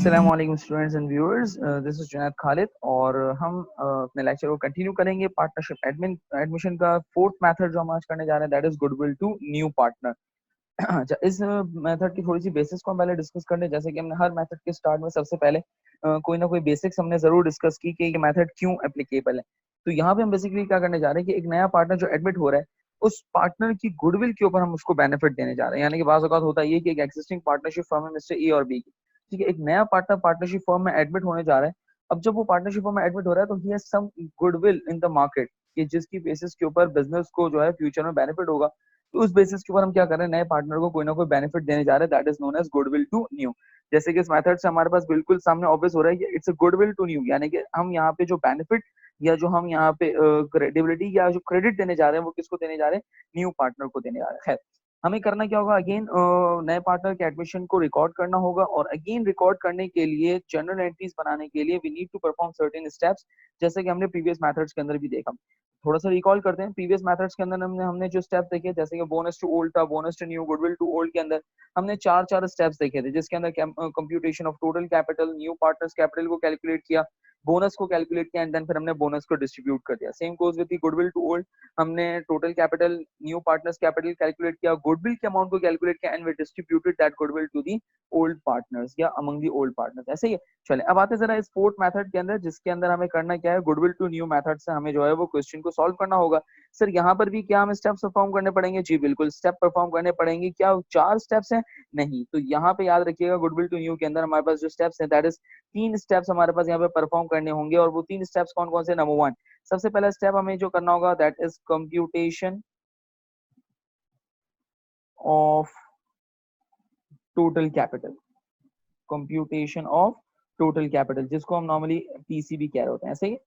अस्सलाम वालेकुम students and viewers, this is Junaid Khalid और हम अपने लेक्चर को कंटिन्यू करेंगे। पार्टनरशिप एडमिशन का फोर्थ मेथड जो हम आज करने जा रहे हैं that is goodwill to new partner. अच्छा, इस मेथड की थोड़ी सी बेसिक्स को हम पहले डिस्कस कर लें। जैसे कि हमने हर मेथड के स्टार्ट में सबसे पहले कोई ना कोई बेसिक्स हमने जरूर डिस्कस की कि ये मेथड क्यों एप्लीकेबल है। तो यहाँ पे हम बेसिकली क्या करने जा रहे हैं कि एक नया पार्टनर जो एडमिट हो रहा है उस पार्टनर की गुडविल के ऊपर हम उसको बेनिफिट देने जा रहे हैं। यानी कि बाज़ औक़ात होता है ये कि एक एक्जिस्टिंग पार्टनरशिप फर्म है मिस्टर ए और बी की, ठीक है, एक नया पार्टनर पार्टनरशिप फर्म में एडमिट होने जा रहा है। अब जब वो पार्टनरशिप फर्म में एडमिट हो रहा है तो he has some goodwill in the market कि जिसकी बेसिस के ऊपर बिजनेस को जो है फ्यूचर में बेनिफिट होगा। तो उस बेसिस के ऊपर हम क्या कर रहे हैं, नए पार्टनर को कोई ना कोई बेनिफिट देने जा रहे हैं, that is known as goodwill to new. जैसे कि इस मेथड से हमारे पास बिल्कुल सामने ऑब्वियस हो रहा है कि it's a goodwill to new, यानी कि हम यहाँ पे जो बेनिफिट या जो हम यहाँ पे क्रेडिबिलिटी या जो क्रेडिट देने जा रहे हैं वो किसको देने जा रहे हैं, न्यू पार्टनर को देने जा रहे हैं। खैर, हमें करना क्या होगा, अगेन नए पार्टनर के एडमिशन को रिकॉर्ड करना होगा और अगेन रिकॉर्ड करने के लिए जनरल एंट्रीज बनाने के लिए we need to perform certain steps, जैसे कि हमने प्रीवियस मेथड्स के अंदर भी देखा। थोड़ा सा रिकॉल करते हैं। प्रीवियस मेथड्स के अंदर हमने हमने जो स्टेप देखे, जैसे कि बोनस टू ओल्ड था, bonus to new, goodwill to old के अंदर हमने चार चार स्टेप्स देखे थे, जिसके अंदर computation of total capital, new partners capital को कैलकुलेट किया, बोनस को कैलकुलेट किया एंड देन फिर हमने बोनस को डिस्ट्रीब्यूट कर दिया। Same goes with the goodwill to old, हमने total capital, new partners capital calculate किया, गुडविल के अमाउंट को कैलकुलेट किया and we distributed that goodwill to the old partners या अमंग दी ओल्ड पार्टनर्स। ऐसे ही चले, अब आते जरा इस फोर्थ मेथड के अंदर, जिसके अंदर हमें करना क्या है, गुडविल टू न्यू मेथड से हमें जो है वो क्वेश्चन को सॉल्व करना होगा। सर यहाँ पर भी क्या हमें स्टेप्स परफॉर्म करने पड़ेंगे? जी बिल्कुल, स्टेप परफॉर्म करने पड़ेंगे। क्या चार स्टेप्स हैं? नहीं। तो यहाँ पे याद रखिएगा, गुडविल टू न्यू के अंदर हमारे पास जो स्टेप्स हैं दैट इज तीन स्टेप्स हमारे पास यहाँ पे परफॉर्म करने होंगे। और वो तीन स्टेप्स कौन कौन से? नंबर वन, सबसे पहला स्टेप हमें जो करना होगा that is computation of total capital, computation of total capital, जिसको हम नॉर्मली टीसीबी कह रहे होते हैं, ऐसे ही,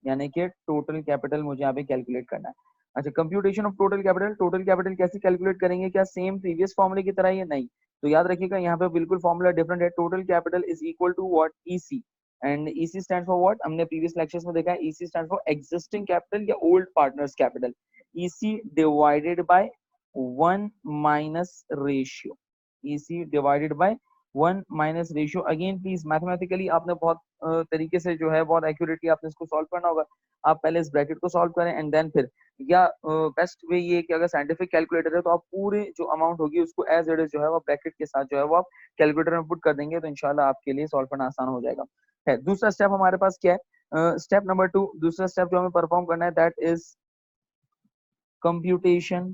यानी कि टोटल कैपिटल मुझे यहाँ पे कैलकुलेट करना है। अच्छा, computation of total capital, total capital कैसे कैलकुलेट करेंगे? क्या सेम प्रीवियस फॉर्मूले की तरह ही है? नहीं। तो याद रखिएगा यहाँ पे बिल्कुल फॉर्मूला डिफरेंट है। Total capital is equal to what? EC. And EC stand for what? हमने प्रीवियस लेक्चर्स में देखा है, EC stand for existing capital या old partners capital. EC divided by 1 minus ratio, EC divided by 1 minus ratio. Again please mathematically आपने बहुत तरीके से जो है बहुत एक्यूरेटली आपने इसको सॉल्व करना होगा। आप पहले इस ब्रैकेट को सॉल्व करें एंड देन फिर, या बेस्ट वे ये कि अगर साइंटिफिक कैलकुलेटर है तो आप पूरे जो अमाउंट होगी उसको एज इट इज जो है वो ब्रैकेट के साथ जो है वो आप कैलकुलेटर में पुट कर देंगे, तो इंशाल्लाह आपके लिए सॉल्व करना आसान हो जाएगा। है, दूसरा स्टेप हमारे पास क्या है? स्टेप नंबर 2, दूसरा स्टेप जो हमें परफॉर्म करना है that is computation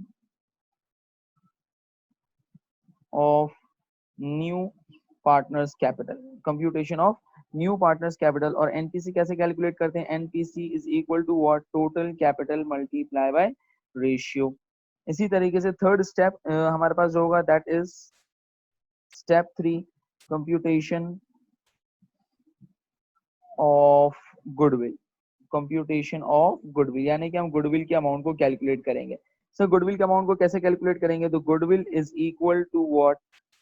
of new partners capital, computation of new partners capital. और एनपीसी कैसे कैलकुलेट करते हैं? NPC is equal to what? Total capital multiply by ratio. इसी तरीके से थर्ड स्टेप हमारे पास जो होगा that is step 3, computation of goodwill, computation of goodwill, यानी कि हम गुडविल के अमाउंट को कैलकुलेट करेंगे। सर गुडविल के अमाउंट को कैसे कैलकुलेट करेंगे? तो goodwill is equal to what?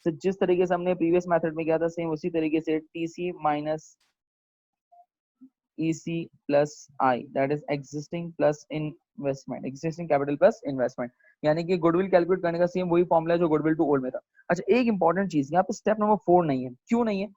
तो जिस तरीके से हमने प्रीवियस मेथड में किया था सेम उसी तरीके से TC minus EC plus I, that is existing plus investment, existing capital plus investment. यानी कि गुडविल कैलकुलेट करने का सेम वही फॉर्मूला है जो गुडविल टू ओल्ड में था। अच्छा, एक इंपॉर्टेंट चीज यहाँ पे स्टेप नंबर 4 नहीं है। क्यों नहीं है?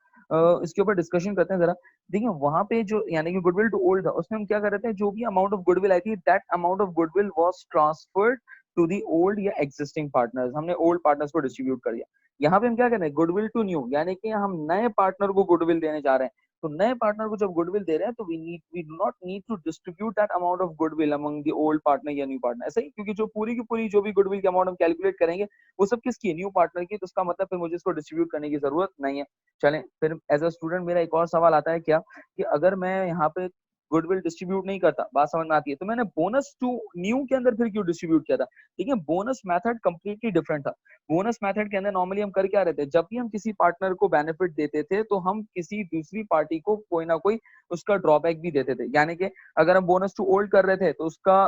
इसके ऊपर डिस्कशन करते हैं जरा। देखिए वहां पे जो यानी कि गुडविल टू ओल्ड था उसमें हम क्या कर रहे थे, जो भी अमाउंट ऑफ गुडविल आई थी that amount of goodwill was transferred to the old या एग्जिस्टिंग पार्टनर्स, हमने ओल्ड पार्टनर्स को डिस्ट्रीब्यूट कर दिया। यहाँ पे हम क्या कर रहे हैं, गुडविल टू न्यू, यानी कि हम नए पार्टनर को गुडविल देने जा रहे हैं। तो नए पार्टनर को जब गुडविल दे रहे हैं तो we do not need to distribute that amount of goodwill among the old partner या न्यू पार्टनर, ऐसा ही, क्योंकि जो पूरी की पूरी जो भी गुडविल की अमाउंट हम कैलकुलेट करेंगे वो सब किसकी है? न्यू पार्टनर की। तो उसका मतलब फिर मुझे इसको डिस्ट्रीब्यूट करने की जरूरत नहीं है। चलें फिर, एज अ स्टूडेंट मेरा एक और सवाल आता है क्या, कि अगर मैं यहाँ पे गुडविल डिस्ट्रीब्यूट नहीं करता, बात समझ में आती है, तो मैंने बोनस टू न्यू के अंदर फिर क्यों डिस्ट्रीब्यूट किया था? देखिए बोनस मेथड कंप्लीटली डिफरेंट था। बोनस मेथड के अंदर नॉर्मली हम कर क्या रहे थे, जब भी हम किसी पार्टनर को बेनिफिट देते थे तो हम किसी दूसरी पार्टी को कोई ना कोई उसका ड्रॉबैक भी देते थे। यानी कि अगर हम बोनस टू ओल्ड कर रहे थे तो उसका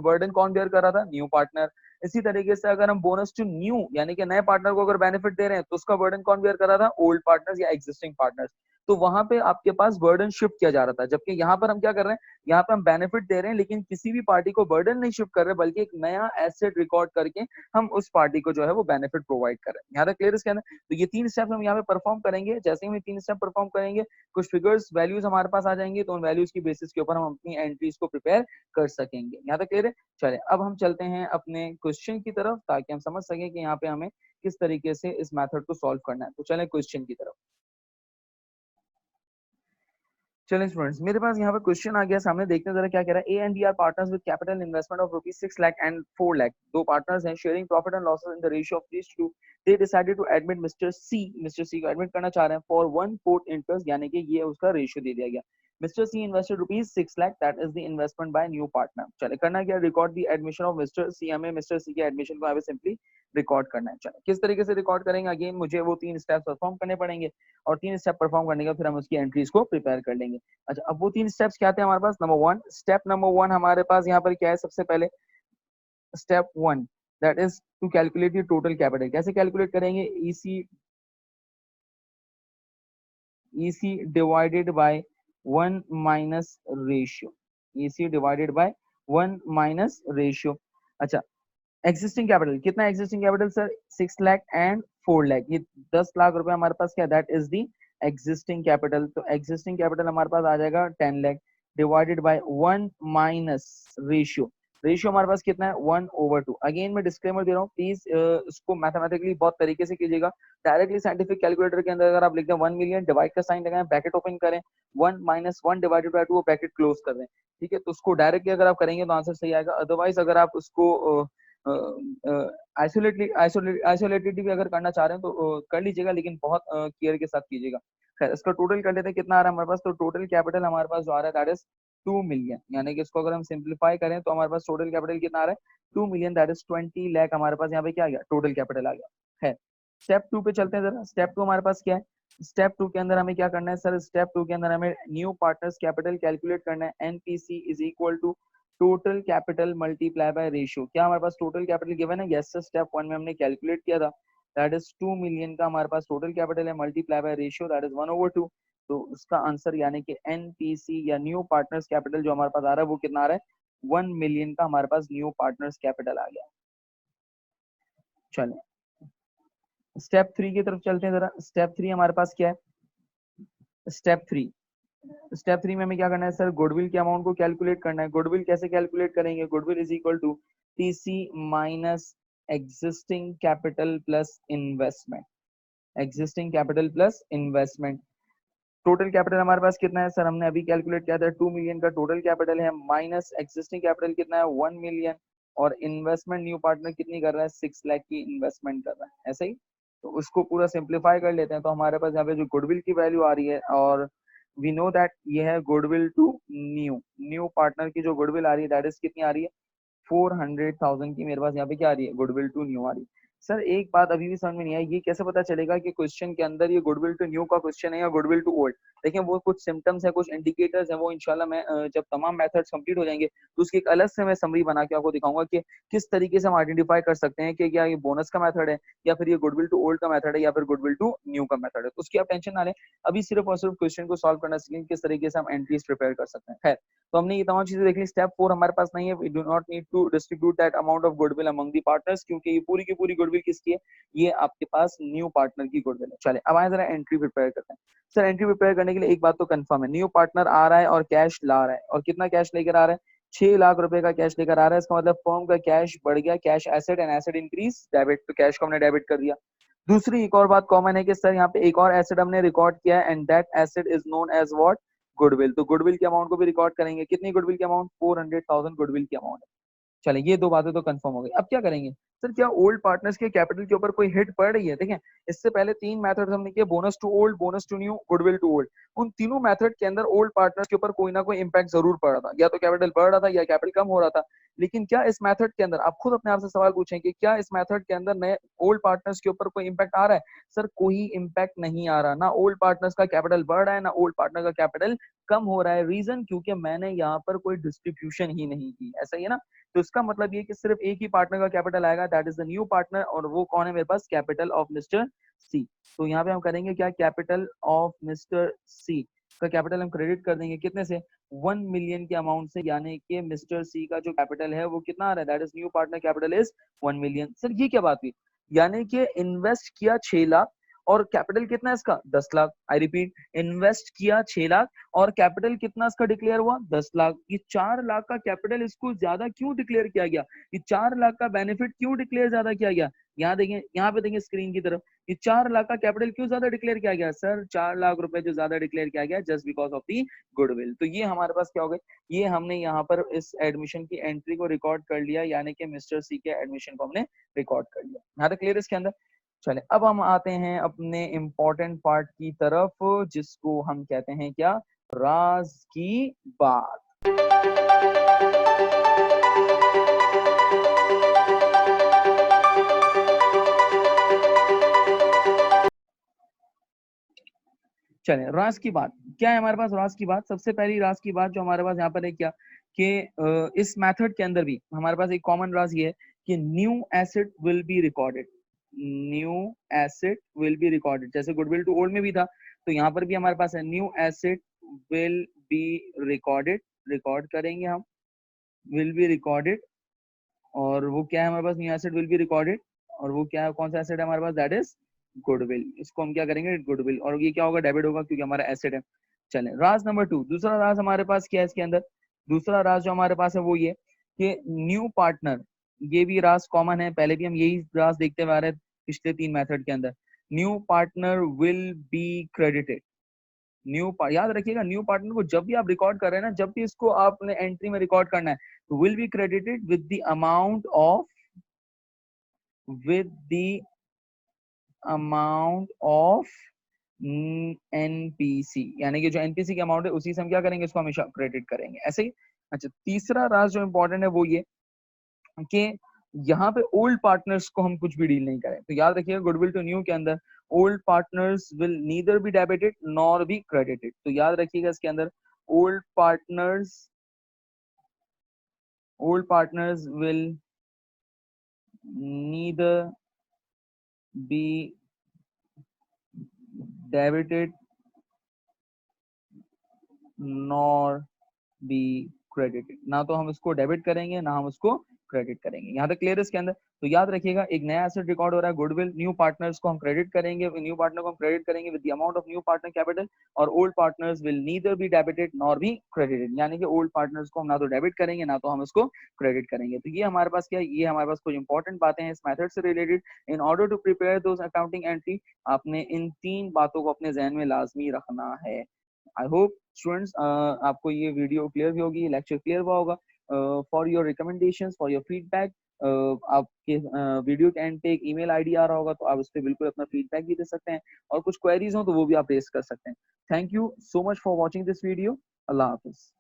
बर्डन कौन बेयर कर रहा था? New partner. इसी तरीके से अगर हम बोनस टू न्यू यानी कि नए पार्टनर को अगर बेनिफिट दे रहे हैं तो उसका बर्डन कौन बेयर कर रहा था? ओल्ड पार्टनर्स या एग्जिस्टिंग पार्टनर्स। तो वहां पे आपके पास बर्डन शिफ्ट किया जा रहा था, जबकि यहाँ पर हम क्या कर रहे हैं, यहाँ पे हम बेनिफिट दे रहे हैं लेकिन किसी भी पार्टी को बर्डन नहीं शिफ्ट कर रहे, बल्कि एक नया एसेट रिकॉर्ड करके हम उस पार्टी को जो है वो बेनिफिट प्रोवाइड कर रहे हैं। यहाँ तक क्लियर इसके अंदर। तो ये 3 स्टेप हम यहाँ पे परफॉर्म करेंगे। जैसे ही हम 3 स्टेप परफॉर्म करेंगे, कुछ फिगर्स वैल्यूज हमारे पास आ जाएंगे, तो उन वैल्यूज की बेसिस के ऊपर हम अपनी एंट्रीज को प्रिपेयर कर सकेंगे। यहाँ तक क्लियर है। चलिए अब हम चलते हैं अपने क्वेश्चन की तरफ, ताकि हम समझ सकें कि यहाँ पे हमें किस तरीके से इस मेथड को सॉल्व करना है। तो चलें क्वेश्चन की तरफ। चलिए स्टूडेंट्स, मेरे पास यहाँ पे क्वेश्चन आ गया सामने, देखते हैं जरा क्या कह रहा है। A and B are partners with capital investment of rupees 6 lakh and 4 lakh. दो पार्टनर्स हैं, sharing profit and losses in the ratio of 3:2। They decided to admit Mr C को एडमिट करना चाह रहे हैं फॉर 1/4 इंटरेस्ट, यानी कि ये उसका रेशियो दे दिया गया। Mr C invested rupees 6 lakh, that is the investment by new partner. चले करना क्या, record the admission of Mr C. हमें मिस्टर सी के एडमिशन को यहाँ पे सिंपली रिकॉर्ड करना है। चलो किस तरीके से रिकॉर्ड करेंगे, अगेन मुझे वो 3 स्टेप्स परफॉर्म करने पड़ेंगे, और 3 स्टेप परफॉर्म करने के बाद फिर हम उसकी एंट्रीज को प्रिपेयर कर लेंगे। अच्छा, अब वो 3 स्टेप्स क्या थे हमारे पास। नंबर 1, स्टेप नंबर 1 हमारे पास यहाँ पर क्या है, सबसे पहले step 1 that is to calculate the total capital. कैसे कैलकुलेट करेंगे, EC divided by 1 minus ratio. EC divided by 1 minus ratio. अच्छा, एग्जिस्टिंग कैपिटल कितना, existing capital sir 6 lakh and 4 lakh, ये 10 लाख रुपए हमारे पास क्या, that is the existing capital. तो एग्जिस्टिंग कैपिटल हमारे पास आ जाएगा 10 lakh divided by 1 minus ratio. Ratio हमारे पास कितना है, 1/2। अगेन मैं डिस्क्लेमर दे रहा हूँ, प्लीज इसको मैथमेटिकली बहुत तरीके से कीजिएगा। डायरेक्टली साइंटिफिक कैलकुलेटर के अंदर अगर आप लिखते हैं 1 मिलियन, डिवाइड का साइन लगाएं, ब्रैकेट ओपन करें, 1 माइनस 1 डिवाइडेड बाय 2, वो ब्रैकेट क्लोज कर दें। ठीक है, तो उसको डायरेक्टली अगर आप करेंगे तो आंसर सही आएगा। अदरवाइज अगर आप उसको आइसोलेटेड भी अगर करना चाह रहे हैं तो कर लीजिएगा, लेकिन बहुत केयर के साथ कीजिएगा। खैर, इसका टोटल कर लेते हैं, कितना आ रहा है हमारे पास। तो टोटल कैपिटल हमारे पास जो आ रहा है दैट इज 2 मिलियन, यानी कि इसको अगर हम सिंप्लीफाई करें तो हमारे पास टोटल कैपिटल कितना आ रहा है, 2 मिलियन, दैट इज 20 लाख हमारे पास यहाँ पे क्या आ गया, टोटल कैपिटल आ गया है। स्टेप 2 पे चलते हैं जरा। स्टेप 2 हमारे पास क्या है, स्टेप 2 के अंदर हमें क्या करना है सर, स्टेप 2 के अंदर हमें न्यू पार्टनर्स कैपिटल कैलकुलेट करना है। NPC is equal to total capital multiply by ratio. क्या हमारे पास टोटल कैपिटल गिवन है, यस सर, स्टेप 1 में हमने कैलकुलेट किया था, दैट इज 2 मिलियन का हमारे पास टोटल कैपिटल है, multiply by ratio that is 1/2। तो उसका आंसर यानी कि एनपीसी या न्यू पार्टनर्स कैपिटल जो हमारे पास आ रहा है वो कितना आ रहा है, 1 मिलियन का हमारे पास न्यू पार्टनर्स कैपिटल आ गया। चलिए स्टेप 3 की तरफ चलते हैं जरा। स्टेप 3 हमारे पास क्या है, स्टेप 3 में हमें क्या करना है सर, गुडविल के अमाउंट को कैलकुलेट करना है। गुडविल कैसे कैलकुलेट करेंगे, goodwill is equal to TC minus existing capital plus investment. Existing capital plus investment. Total capital हमारे पास कितना है सर, हमने अभी कैलकुलेट किया था, 2 मिलियन का टोटल कैपिटल है, माइनस एग्जिस्टिंग कैपिटल कितना है, 1 मिलियन, और इन्वेस्टमेंट न्यू पार्टनर कितनी कर रहा है, 6 लाख की इन्वेस्टमेंट कर रहा है, ऐसे ही। तो उसको पूरा सिंप्लीफाई कर लेते हैं, तो हमारे पास यहाँ पे जो गुडविल की वैल्यू आ रही है, और वी नो दैट ये है गुडविल टू न्यू पार्टनर की जो गुडविल आ रही है दैट इज कितनी आ रही है, 400,000 की मेरे पास यहाँ पे क्या आ रही है, गुडविल टू न्यू आ रही है। सर एक बात अभी भी समझ में नहीं आई, ये कैसे पता चलेगा कि क्वेश्चन के अंदर ये गुडविल टू न्यू का क्वेश्चन है या गुडविल टू ओल्ड। देखिए वो कुछ सिम्टम्स है, कुछ इंडिकेटर्स है, वो इंशाल्लाह मैं जब तमाम मेथड्स कंप्लीट हो जाएंगे तो उसकी एक अलग से मैं समरी बना के आपको दिखाऊंगा कि किस तरीके से हम आइडेंटिफाई कर सकते हैं कि क्या ये बोनस का मेथड है, या फिर ये गुडविल टू ओल्ड का मेथड है, या फिर गुडविल टू न्यू का मेथड है। तो उसकी आप टेंशन ना लें, अभी सिर्फ और सिर्फ क्वेश्चन को सॉल्व करना सीखेंगे किस तरीके से हम एंट्रीज प्रिपेयर कर सकते हैं। खैर, तो हमने ये तमाम चीजें देख ली। स्टेप 4 हमारे पास नहीं है, we do not need to distribute that amount of goodwill among the partners, क्योंकि ये पूरी की पूरी गुडविल किसकी है, ये आपके पास न्यू पार्टनर की गुडविल है। चले अब आए जरा एंट्री प्रिपेयर करते हैं। सर एंट्री प्रिपेयर करने के लिए एक बात तो कंफर्म है, न्यू पार्टनर आ रहा है और कैश ला रहा है, और कितना कैश लेकर आ रहा है, 6 लाख रुपए का कैश लेकर आ रहा है। इसका मतलब फर्म का कैश बढ़ गया, cash asset and asset increase, debit, तो कैश को हमने डेबिट कर दिया। दूसरी एक और बात कॉमन है कि सर यहाँ पे एक और एसेट हमने रिकॉर्ड किया है, and that asset is known as what, goodwill. तो गुडविल के अमाउंट को भी रिकॉर्ड करेंगे, कितनी गुडविल के अमाउंट, 400,000 गुडविल की अमाउंट है। चले ये दो बातें तो कंफर्म हो गई। अब क्या करेंगे सर, क्या ओल्ड पार्टनर्स के कैपिटल के ऊपर कोई हिट पड़ रही है। देखें, इससे पहले 3 मेथड हमने किए, bonus to old, bonus to new, goodwill to old. उन तीनों मेथड के अंदर ओल्ड पार्टनर्स के ऊपर कोई ना कोई इंपैक्ट जरूर पड़ रहा था, या तो कैपिटल बढ़ रहा था या कैपिटल कम हो रहा था। लेकिन क्या इस मेथड के अंदर, आप खुद अपने आप से सवाल पूछें कि क्या इस मेथड के अंदर नए ओल्ड पार्टनर्स के ऊपर कोई इंपैक्ट आ रहा है। सर कोई इंपैक्ट नहीं आ रहा, ना ओल्ड पार्टनर्स का कैपिटल बढ़ रहा है, ना ओल्ड पार्टनर का कैपिटल कम हो रहा है। रीजन, क्योंकि मैंने यहाँ पर कोई डिस्ट्रीब्यूशन ही नहीं की, ऐसा ही है ना। तो इसका मतलब ये कि सिर्फ एक ही पार्टनर का कैपिटल आएगा, that is the new partner, और वो कौन है मेरे पास, कैपिटल ऑफ मिस्टर सी। तो यहाँ पे हम करेंगे क्या, कैपिटल ऑफ मिस्टर सी का कैपिटल हम क्रेडिट कर देंगे कितने से, 1 मिलियन के अमाउंट से, यानी कि मिस्टर सी का जो कैपिटल है वो कितना आ रहा है, that is new partner capital is 1 million. Sir ये क्या बात हुई, यानी कि इन्वेस्ट किया 6 लाख और कैपिटल कितना है इसका 10 लाख। आई रिपीट, इन्वेस्ट किया 6 लाख और कैपिटल कितना इसका डिक्लेयर हुआ 10 लाख। ये 4 लाख का कैपिटल इसको ज्यादा क्यों डिक्लेयर किया गया, ये 4 लाख का बेनिफिट क्यों डिक्लेयर ज्यादा किया गया, यहाँ देखें, यहाँ पे देखें स्क्रीन की तरफ, ये 4 लाख का कैपिटल क्यों ज्यादा डिक्लेयर किया गया, सर 4 लाख रुपए जो ज्यादा डिक्लेयर किया गया just because of the goodwill. तो ये हमारे पास क्या हो गया, ये हमने यहाँ पर इस एडमिशन की एंट्री को रिकॉर्ड कर लिया, यानी कि मिस्टर सी के एडमिशन को हमने रिकॉर्ड कर लिया। यहाँ तक क्लियर इसके अंदर। चले अब हम आते हैं अपने इम्पोर्टेंट पार्ट की तरफ, जिसको हम कहते हैं क्या, राज की बात। चले राज की बात क्या है हमारे पास, राज की बात, सबसे पहली राज की बात जो हमारे पास यहाँ पर है क्या, कि इस मेथड के अंदर भी हमारे पास एक कॉमन राज ये है कि new asset will be recorded, new asset will be recorded, जैसे गुडविल टू ओल्ड में भी था, तो यहाँ पर भी हमारे पास है new asset will be recorded, record करेंगे हम, विल बी रिकॉर्डेड, और वो क्या है हमारे पास, new asset will be recorded, और वो क्या है, कौन सा एसेट है हमारे पास, दैट इज गुडविल। इसको हम क्या करेंगे, गुडविल, और ये क्या होगा, डेबिट होगा क्योंकि हमारा एसेट है। चले राज नंबर 2, दूसरा राज हमारे पास क्या है इसके अंदर, दूसरा राज जो हमारे पास है वो ये कि न्यू पार्टनर, ये भी राज कॉमन है, पहले भी हम यही राज देखते हुए आ रहे हैं पिछले 3 मेथड के अंदर, new partner will be credited, याद रखिएगा न्यू पार्टनर को जब भी आप रिकॉर्ड कर रहे हैं ना, जब भी इसको आपने एंट्री में रिकॉर्ड करना है, तो will be credited with the amount of, with the amount of NPC, यानी कि जो एनपीसी की अमाउंट है उसी से हम क्या करेंगे, इसको हमेशा क्रेडिट करेंगे ऐसे ही। अच्छा तीसरा राज जो इंपॉर्टेंट है वो ये कि यहाँ पे ओल्ड पार्टनर्स को हम कुछ भी डील नहीं करें, तो याद रखिएगा गुडविल टू न्यू के अंदर old partners will neither be debited nor be credited, तो याद रखिएगा इसके अंदर old partners will neither be debited nor be credited, ना तो हम इसको डेबिट करेंगे ना हम उसको क्रेडिट करेंगे। यहाँ तक क्लियर है इसके अंदर। तो याद रखिएगा एक नया एसेट रिकॉर्ड हो रहा है गुडविल, न्यू पार्टनर्स को हम क्रेडिट करेंगे, न्यू पार्टनर को हम क्रेडिट करेंगे with the amount of new partner capital, और old partners will neither be debited nor be credited, यानी कि ओल्ड पार्टनर्स को हम ना तो डेबिट करेंगे ना तो हम इसको क्रेडिट करेंगे। तो ये हमारे पास क्या है, ये हमारे पास कुछ इंपॉर्टेंट बातें हैं इस मेथड से related. In order to prepare those accounting entry, आपने इन 3 बातों को अपने जहन में लाजमी रखना है। आई होप स्टूडेंट्स आपको ये वीडियो क्लियर भी होगी, लेक्चर क्लियर हुआ होगा। For your recommendations, for your feedback, आपके वीडियो के एंड पे एक ईमेल आईडी आ रहा होगा, तो आप उस पर बिल्कुल अपना फीडबैक भी दे सकते हैं, और कुछ क्वेरीज हो तो वो भी आप रेज कर सकते हैं। Thank you so much for watching this video. Allah Hafiz.